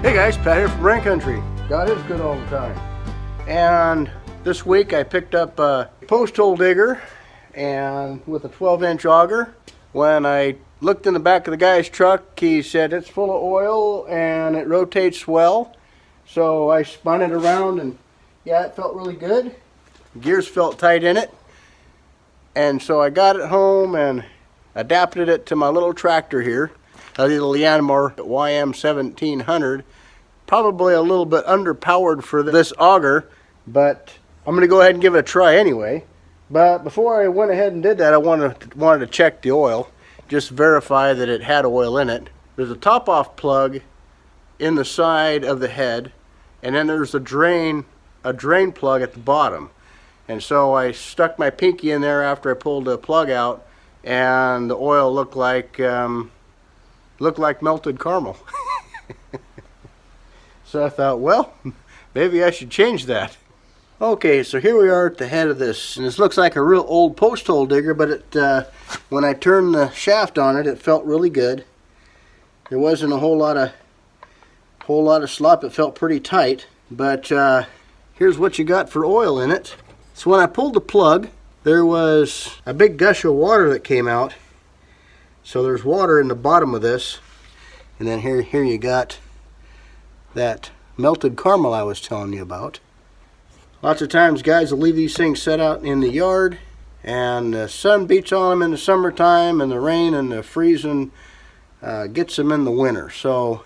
Hey guys, Pat here from Rain Country. God is good all the time. And this week I picked up a post hole digger and with a 12-inch auger. When I looked in the back of the guy's truck, he said it's full of oil and it rotates well. So I spun it around and yeah, it felt really good. Gears felt tight in it. And so I got it home and adapted it to my little tractor here. A little Yanmar YM 1700. Probably a little bit underpowered for this auger, but I'm going to go ahead and give it a try anyway. But before I went ahead and did that, I wanted to check the oil, just verify that it had oil in it. There's a top-off plug in the side of the head, and then there's a drain plug at the bottom. And so I stuck my pinky in there after I pulled the plug out, and the oil looked like melted caramel. So I thought, well, maybe I should change that. Okay, so here we are at the head of this, and this looks like a real old post hole digger, but when I turned the shaft on it, it felt really good. There wasn't a whole lot of slop. It felt pretty tight, but here's what you got for oil in it. So when I pulled the plug, there was a big gush of water that came out. So there's water in the bottom of this, and then here you got that melted caramel I was telling you about. Lots of times guys will leave these things set out in the yard and the sun beats on them in the summertime and the rain and the freezing gets them in the winter. So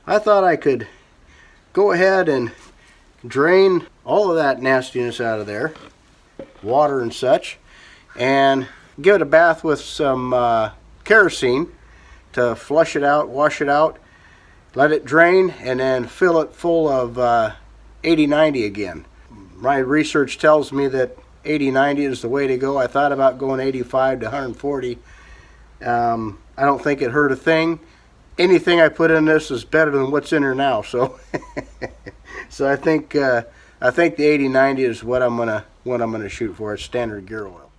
I thought I could go ahead and drain all of that nastiness out of there, water and such, and give it a bath with some kerosene to flush it out, wash it out, let it drain, and then fill it full of 80-90 again. My research tells me that 80-90 is the way to go. I thought about going 85 to 140. I don't think it hurt a thing. Anything I put in this is better than what's in here now. So, so I think the 80-90 is what I'm gonna shoot for. It's standard gear oil.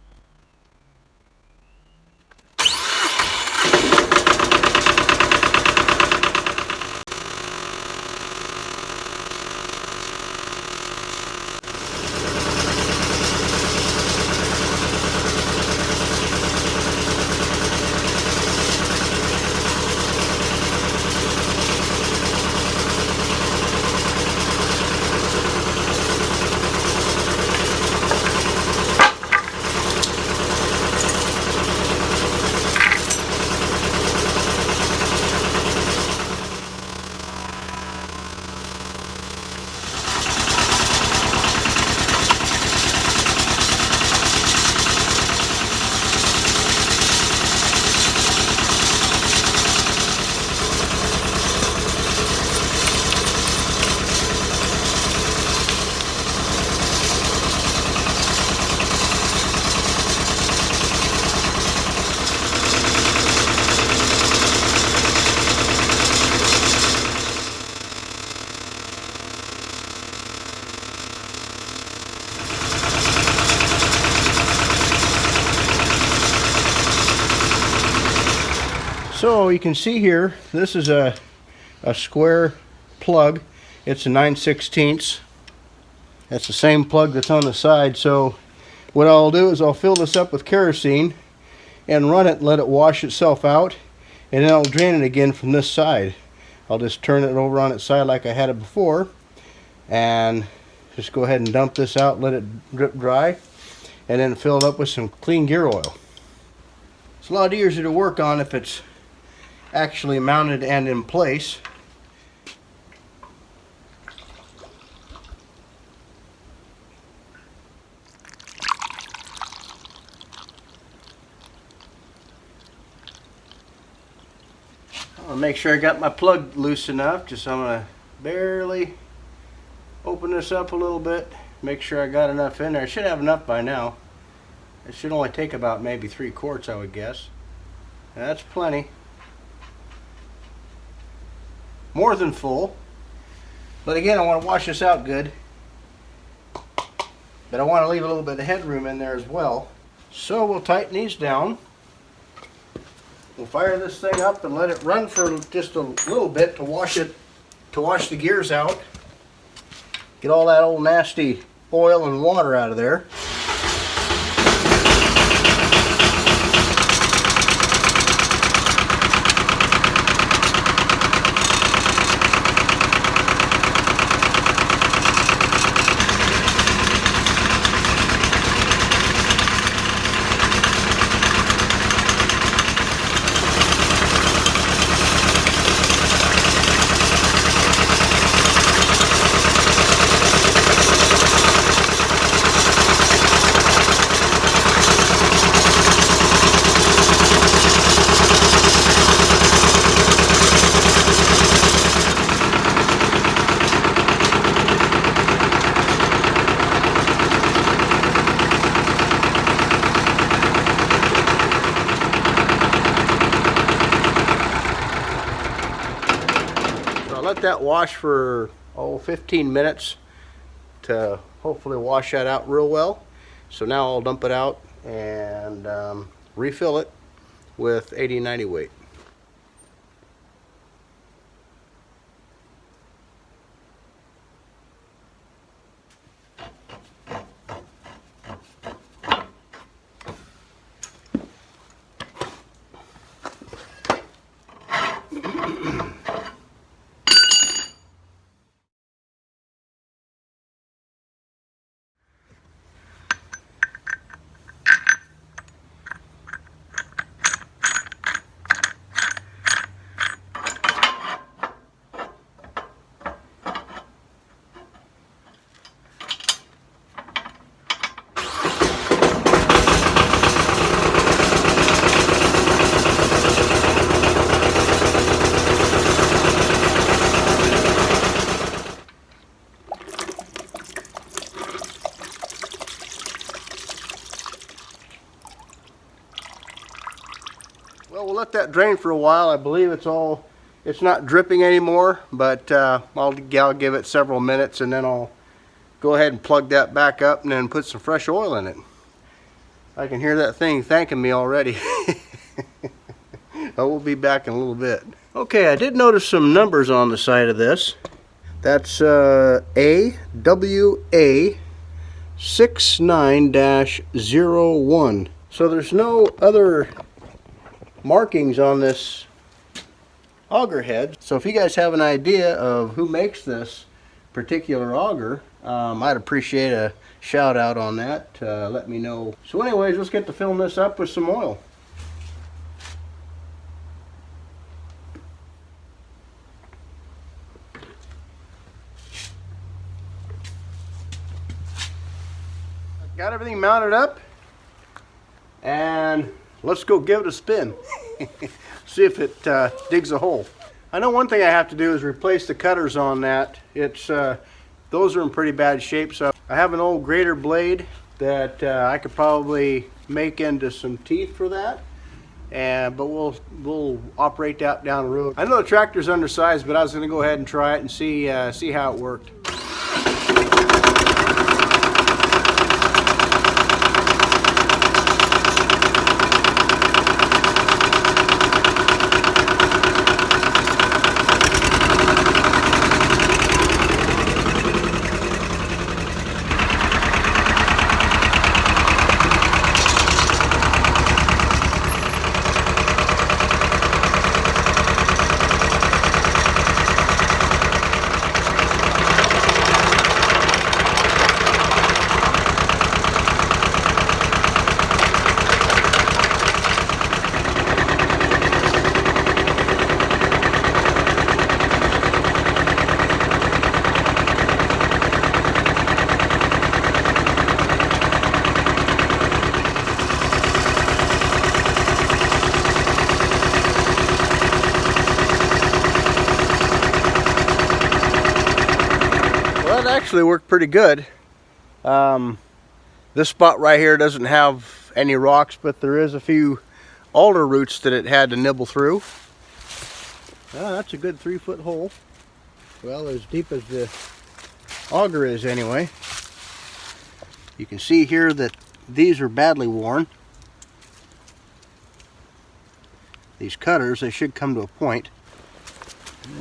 So you can see here, this is a square plug. It's a 9/16. That's the same plug that's on the side. So what I'll do is I'll fill this up with kerosene and run it and let it wash itself out, and then I'll drain it again from this side. I'll just turn it over on its side like I had it before and just go ahead and dump this out, let it drip dry, and then fill it up with some clean gear oil. It's a lot easier to work on if it's actually mounted and in place. I'll make sure I got my plug loose enough. Just I'm gonna barely open this up a little bit, make sure I got enough in there. I should have enough by now. It should only take about maybe 3 quarts, I would guess. That's plenty. More than full. But again, I want to wash this out good. But I want to leave a little bit of headroom in there as well. So we'll tighten these down. We'll fire this thing up and let it run for just a little bit to wash it to wash the gears out. Get all that old nasty oil and water out of there. Let that wash for 15 minutes to hopefully wash that out real well. So now I'll dump it out and refill it with 80-90 weight. Well, we'll let that drain for a while. I believe it's not dripping anymore, but I'll give it several minutes and then I'll go ahead and plug that back up and then put some fresh oil in it. I can hear that thing thanking me already. I will be back in a little bit. Okay, I did notice some numbers on the side of this. That's AWA 69-01. So there's no other markings on this auger head. So if you guys have an idea of who makes this particular auger, I'd appreciate a shout out on that. Let me know. So anyways, let's get to filling this up with some oil. Got everything mounted up and let's go give it a spin. See if it digs a hole. I know one thing I have to do is replace the cutters on that. Those are in pretty bad shape, so I have an old grater blade that I could probably make into some teeth for that. But we'll operate that down the road. I know the tractor's undersized, but I was going to go ahead and try it and see how it worked. Actually worked pretty good. This spot right here doesn't have any rocks, but there is a few alder roots that it had to nibble through. That's a good 3-foot hole. Well, as deep as the auger is anyway. You can see here that these are badly worn. These cutters, they should come to a point.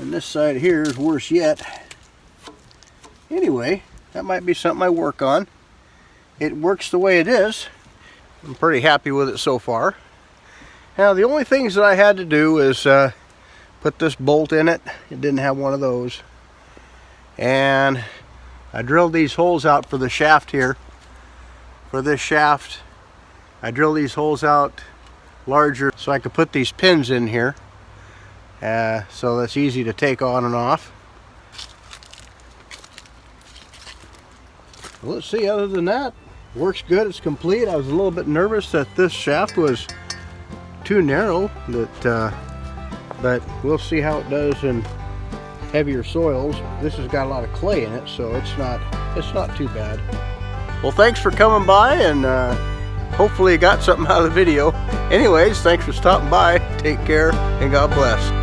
And this side here is worse yet. Anyway, that might be something I work on. It works the way it is. I'm pretty happy with it so far. Now the only things that I had to do is put this bolt in it. It didn't have one of those. And I drilled these holes out for the shaft here. For this shaft, I drilled these holes out larger so I could put these pins in here. So that's easy to take on and off. Well, let's see, other than that, works good, it's complete. I was a little bit nervous that this shaft was too narrow, but we'll see how it does in heavier soils. This has got a lot of clay in it, so it's not too bad. Well, thanks for coming by, and hopefully you got something out of the video. Anyways, thanks for stopping by. Take care, and God bless.